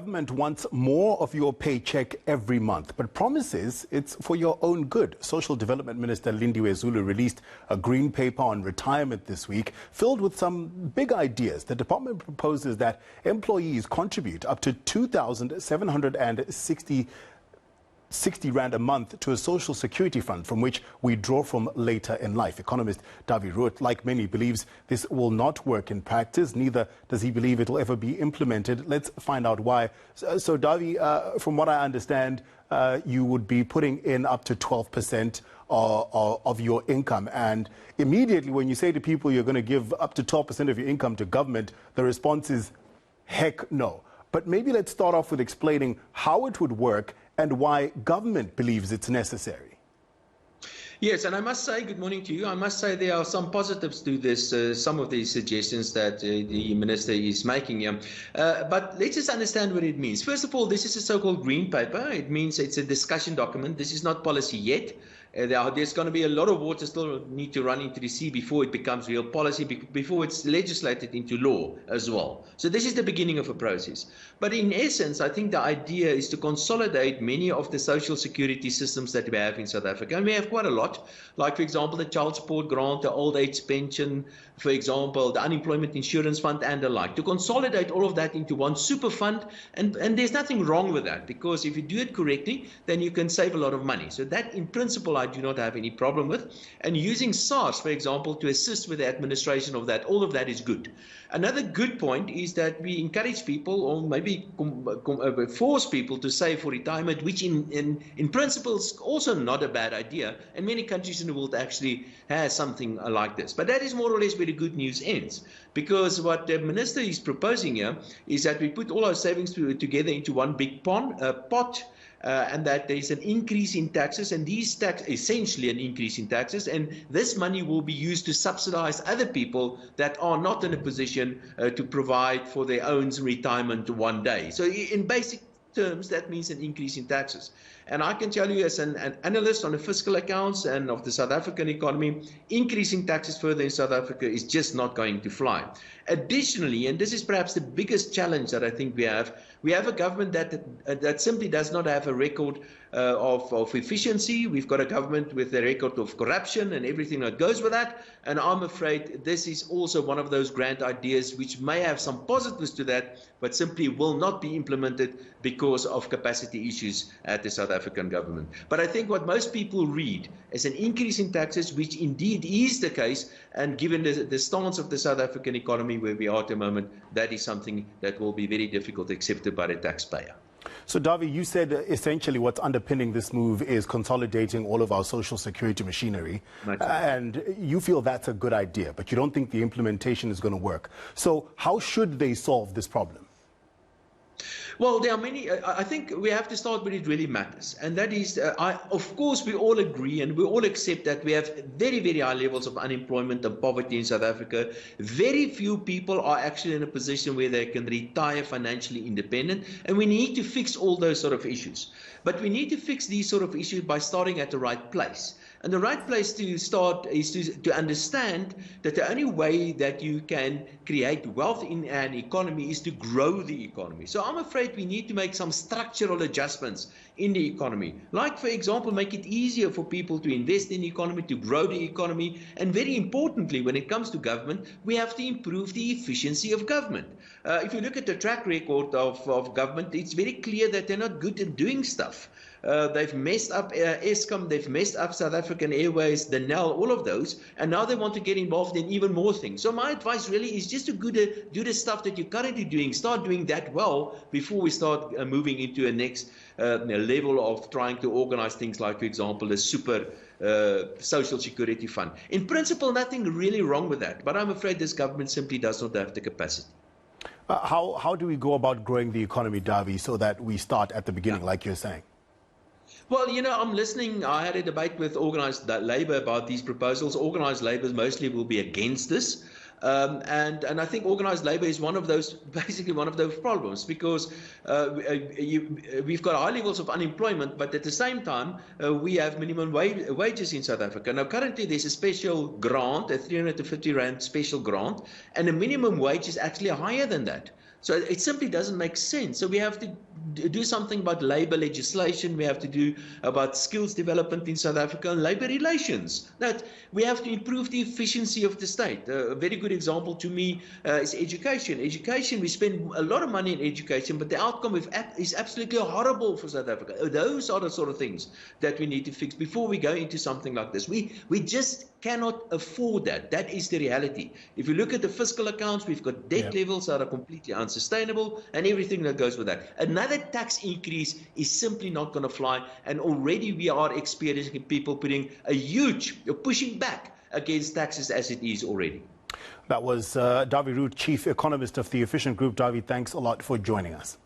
government wants more of your paycheck every month, but promises it's for your own good. Social Development Minister Lindiwe Zulu released a green paper on retirement this week, filled with some big ideas. The department proposes that employees contribute up to 2,760 Rand a month to a social security fund from which we draw from later in life. Economist Dawie Roodt, like many, believes this will not work in practice. Neither does he believe it will ever be implemented. Let's find out why. So Dawie, from what I understand, you would be putting in up to 12% of your income. And immediately when you say to people you're going to give up to 12% of your income to government, the response is, heck no. But maybe let's start off with explaining how it would work and why government believes it's necessary. Yes, and I must say, good morning to you. I must say there are some positives to this, some of these suggestions that the minister is making here. But let's just understand what it means. First of all, this is a so-called green paper. It means it's a discussion document. This is not policy yet. There's going to be a lot of water still need to run into the sea before it becomes real policy, before it's legislated into law as well. So this is the beginning of a process. But in essence, I think the idea is to consolidate many of the social security systems that we have in South Africa. And we have quite a lot, like, for example, the child support grant, the old age pension, for example, the unemployment insurance fund and the like, to consolidate all of that into one super fund. And there's nothing wrong with that, because if you do it correctly, then you can save a lot of money. So that, in principle, I do not have any problem with. And using SARS, for example, to assist with the administration of that, all of that is good. Another good point is that we encourage people, or maybe force people to save for retirement, which in principle is also not a bad idea. And many countries in the world actually have something like this. But that is more or less where the good news ends. Because what the minister is proposing here is that we put all our savings together into one big pot, and that there is an increase in taxes, and essentially an increase in taxes, and this money will be used to subsidize other people that are not in a position to provide for their own retirement one day. So in basic terms, that means an increase in taxes. And I can tell you, as an analyst on the fiscal accounts and of the South African economy, increasing taxes further in South Africa is just not going to fly. Additionally, and this is perhaps the biggest challenge that I think we have a government that simply does not have a record of efficiency. We've got a government with a record of corruption and everything that goes with that. And I'm afraid this is also one of those grand ideas which may have some positives to that, but simply will not be implemented because of capacity issues at the South African government. But I think what most people read is an increase in taxes, which indeed is the case. And given the stance of the South African economy where we are at the moment, that is something that will be very difficult accepted by the taxpayer. So, Dawie, you said essentially what's underpinning this move is consolidating all of our social security machinery. And you feel that's a good idea, but you don't think the implementation is going to work. So how should they solve this problem? Well, there are many. I think we have to start with it really matters. And that is, of course, we all agree and we all accept that we have very, very high levels of unemployment and poverty in South Africa. Very few people are actually in a position where they can retire financially independent. And we need to fix all those sort of issues. But we need to fix these sort of issues by starting at the right place. And the right place to start is to understand that the only way that you can create wealth in an economy is to grow the economy. So I'm afraid we need to make some structural adjustments in the economy. Like, for example, make it easier for people to invest in the economy, to grow the economy. And very importantly, when it comes to government, we have to improve the efficiency of government. If you look at the track record of government, it's very clear that they're not good at doing stuff. They've messed up Eskom, they've messed up South African Airways, the NEL, all of those, and now they want to get involved in even more things. So my advice really is just to do the stuff that you're currently doing, start doing that well before we start moving into a next level of trying to organize things like, for example, a super social security fund. In principle, nothing really wrong with that, but I'm afraid this government simply does not have the capacity. How do we go about growing the economy, Dawie, so that we start at the beginning, like you're saying? Well, you know, I'm listening. I had a debate with organised labour about these proposals. Organised labour mostly will be against this. And I think organised labour is basically one of those problems, because we've got high levels of unemployment, but at the same time we have minimum wages in South Africa. Now currently there's a special grant, a 350 Rand special grant, and the minimum wage is actually higher than that. So it simply doesn't make sense. So we have to do something about labor legislation. We have to do about skills development in South Africa and labor relations. That we have to improve the efficiency of the state. A very good example to me is education. Education, we spend a lot of money in education, but the outcome is absolutely horrible for South Africa. Those are the sort of things that we need to fix before we go into something like this. We just cannot afford that. That is the reality. If you look at the fiscal accounts, we've got debt levels that are completely unsustainable and everything that goes with that. Another tax increase is simply not going to fly, and already we are experiencing people pushing back against taxes as it is already. That was Dawie Roodt, Chief Economist of the Efficient Group. Dawie, thanks a lot for joining us.